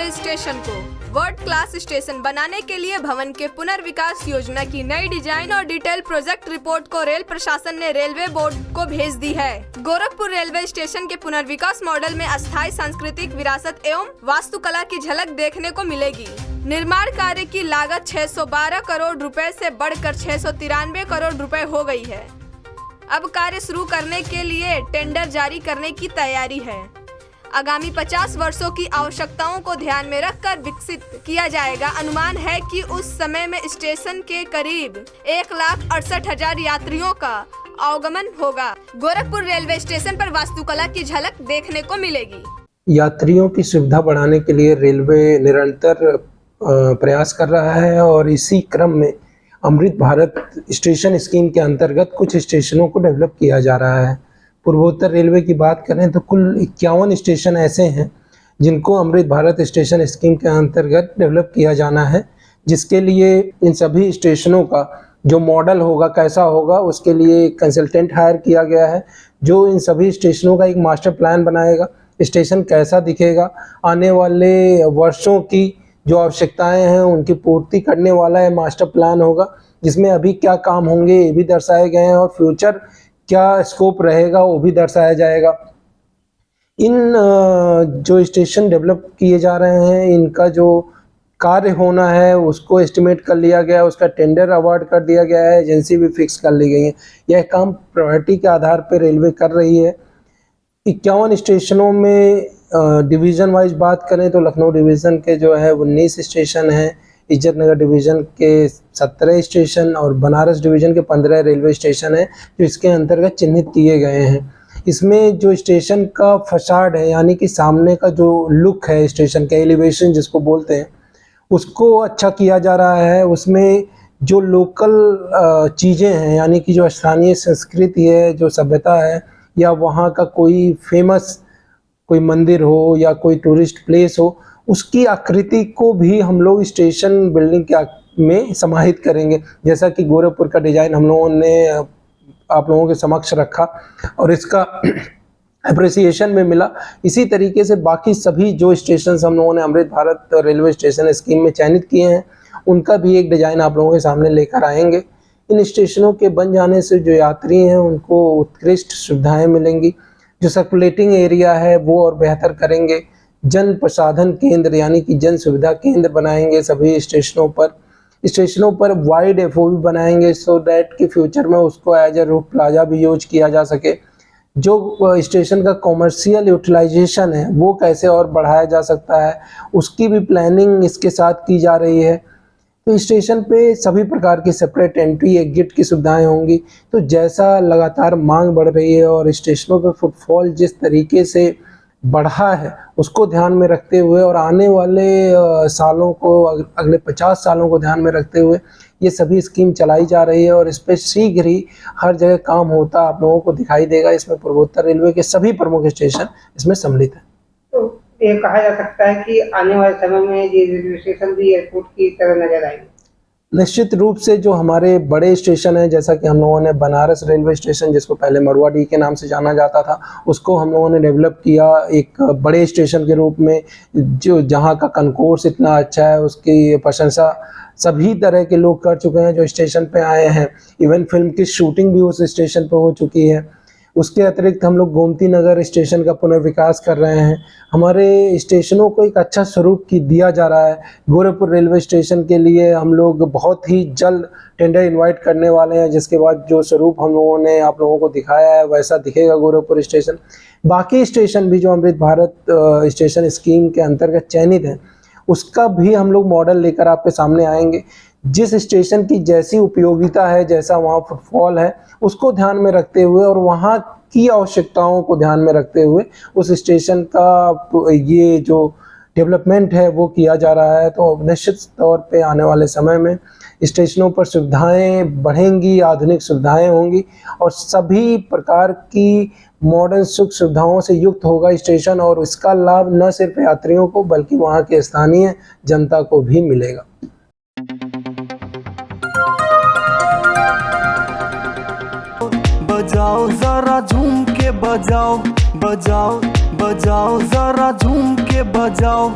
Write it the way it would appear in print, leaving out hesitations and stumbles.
Railway station को world class station बनाने के लिए भवन के पुनर्विकास योजना की नई डिजाइन और डिटेल प्रोजेक्ट रिपोर्ट को रेल प्रशासन ने रेलवे बोर्ड को भेज दी है। गोरखपुर रेलवे स्टेशन के पुनर्विकास मॉडल में अस्थायी सांस्कृतिक विरासत एवं वास्तुकला की झलक देखने को मिलेगी। निर्माण कार्य की लागत 612 करोड़ रुपए से बढ़कर 693 करोड़ रुपए हो गई है। अब कार्य शुरू करने के लिए टेंडर जारी करने की तैयारी है। आगामी 50 वर्षों की आवश्यकताओं को ध्यान में रखकर विकसित किया जाएगा। अनुमान है कि उस समय में स्टेशन के करीब 1,68,000 यात्रियों का आवागमन होगा। गोरखपुर रेलवे स्टेशन पर वास्तुकला की झलक देखने को मिलेगी। यात्रियों की सुविधा बढ़ाने के लिए रेलवे निरंतर प्रयास कर रहा है और इसी क्रम में अमृत भारत स्टेशन स्कीम के अंतर्गत कुछ स्टेशनों को डेवलप किया जा रहा है। पूर्वोत्तर रेलवे की बात करें तो कुल 51 स्टेशन ऐसे हैं जिनको अमृत भारत स्टेशन स्कीम के अंतर्गत डेवलप किया जाना है, जिसके लिए इन सभी स्टेशनों का जो मॉडल होगा कैसा होगा उसके लिए कंसल्टेंट हायर किया गया है, जो इन सभी स्टेशनों का एक मास्टर प्लान बनाएगा। स्टेशन कैसा दिखेगा, आने वाले वर्षों की जो आवश्यकताएं हैं उनकी पूर्ति करने वाला है मास्टर प्लान होगा, जिसमें अभी क्या काम होंगे ये भी दर्शाए गए हैं और फ्यूचर क्या स्कोप रहेगा वो भी दर्शाया जाएगा। इन जो स्टेशन डेवलप किए जा रहे हैं इनका जो कार्य होना है उसको एस्टिमेट कर लिया गया है, उसका टेंडर अवार्ड कर दिया गया है, एजेंसी भी फिक्स कर ली गई है। यह काम प्रायोरिटी के आधार पर रेलवे कर रही है। 51 स्टेशनों में डिवीज़न वाइज बात करें तो लखनऊ डिवीज़न के जो है 19 स्टेशन हैं, इज्जत नगर डिवीज़न के 17 स्टेशन और बनारस डिवीज़न के 15 रेलवे स्टेशन हैं जो इसके अंतर्गत चिन्हित किए गए हैं। इसमें जो स्टेशन का फसाड है यानी कि सामने का जो लुक है स्टेशन का एलिवेशन जिसको बोलते हैं उसको अच्छा किया जा रहा है। उसमें जो लोकल चीज़ें हैं यानी कि जो स्थानीय संस्कृति है, जो सभ्यता है या वहाँ का कोई फेमस कोई मंदिर हो या कोई टूरिस्ट प्लेस हो, उसकी आकृति को भी हम लोग स्टेशन बिल्डिंग के में समाहित करेंगे। जैसा कि गोरखपुर का डिज़ाइन हम लोगों ने आप लोगों के समक्ष रखा और इसका अप्रिसिएशन में मिला, इसी तरीके से बाकी सभी जो स्टेशन हम लोगों ने Amrit Bharat railway station scheme में चयनित किए हैं उनका भी एक डिज़ाइन आप लोगों के सामने लेकर आएंगे। इन स्टेशनों के बन जाने से जो यात्री हैं उनको उत्कृष्ट सुविधाएँ मिलेंगी, जो सर्कुलेटिंग एरिया है वो और बेहतर करेंगे। जन प्रसाधन केंद्र यानी कि जन सुविधा केंद्र बनाएंगे सभी स्टेशनों पर वाइड एफओवी बनाएंगे सो दैट कि फ्यूचर में उसको एज ए रूफ प्लाजा भी यूज किया जा सके। जो स्टेशन का कॉमर्शियल यूटिलाइजेशन है वो कैसे और बढ़ाया जा सकता है उसकी भी प्लानिंग इसके साथ की जा रही है। तो स्टेशन पे सभी प्रकार की सेपरेट एंट्री एग्जिट की सुविधाएं होंगी। तो जैसा लगातार मांग बढ़ रही है और स्टेशनों पे फुटफॉल जिस तरीके से बढ़ा है उसको ध्यान में रखते हुए और आने वाले सालों को अगले 50 सालों को ध्यान में रखते हुए ये सभी स्कीम चलाई जा रही है और इस पर शीघ्र ही हर जगह काम होता आप लोगों को दिखाई देगा। इसमें पूर्वोत्तर रेलवे के सभी प्रमुख स्टेशन इसमें सम्मिलित हैं। तो ये कहा जा सकता है कि आने वाले समय में ये रेलवे स्टेशन भी एयरपोर्ट की तरह नजर आएंगे। निश्चित रूप से जो हमारे बड़े स्टेशन हैं जैसा कि हम लोगों ने बनारस रेलवे स्टेशन जिसको पहले मरवाडी के नाम से जाना जाता था उसको हम लोगों ने डेवलप किया एक बड़े स्टेशन के रूप में, जो जहां का कनकोर्स इतना अच्छा है उसकी प्रशंसा सभी तरह के लोग कर चुके हैं जो स्टेशन पे आए हैं। इवन फिल्म की शूटिंग भी उस स्टेशन पे हो चुकी है। उसके अतिरिक्त हम लोग गोमती नगर स्टेशन का पुनर्विकास कर रहे हैं। हमारे स्टेशनों को एक अच्छा स्वरूप दिया जा रहा है। गोरखपुर रेलवे स्टेशन के लिए हम लोग बहुत ही जल्द टेंडर इनवाइट करने वाले हैं, जिसके बाद जो स्वरूप हम लोगों ने आप लोगों को दिखाया है वैसा दिखेगा गोरखपुर स्टेशन। बाकी स्टेशन भी जो अमृत भारत स्टेशन स्कीम के अंतर्गत चयनित हैं उसका भी हम लोग मॉडल लेकर आपके सामने आएंगे। जिस स्टेशन की जैसी उपयोगिता है, जैसा वहाँ फुटफॉल है, उसको ध्यान में रखते हुए और वहाँ की आवश्यकताओं को ध्यान में रखते हुए उस स्टेशन का ये जो डेवलपमेंट है वो किया जा रहा है। तो निश्चित तौर पे आने वाले समय में स्टेशनों पर सुविधाएं बढ़ेंगी, आधुनिक सुविधाएं होंगी और सभी प्रकार की मॉडर्न सुख सुविधाओं से युक्त होगा स्टेशन और इसका लाभ न सिर्फ यात्रियों को बल्कि वहाँ के स्थानीय जनता को भी मिलेगा। बजाओ जरा झूम के बजाओ, बजाओ बजाओ जरा झूम के बजाओ।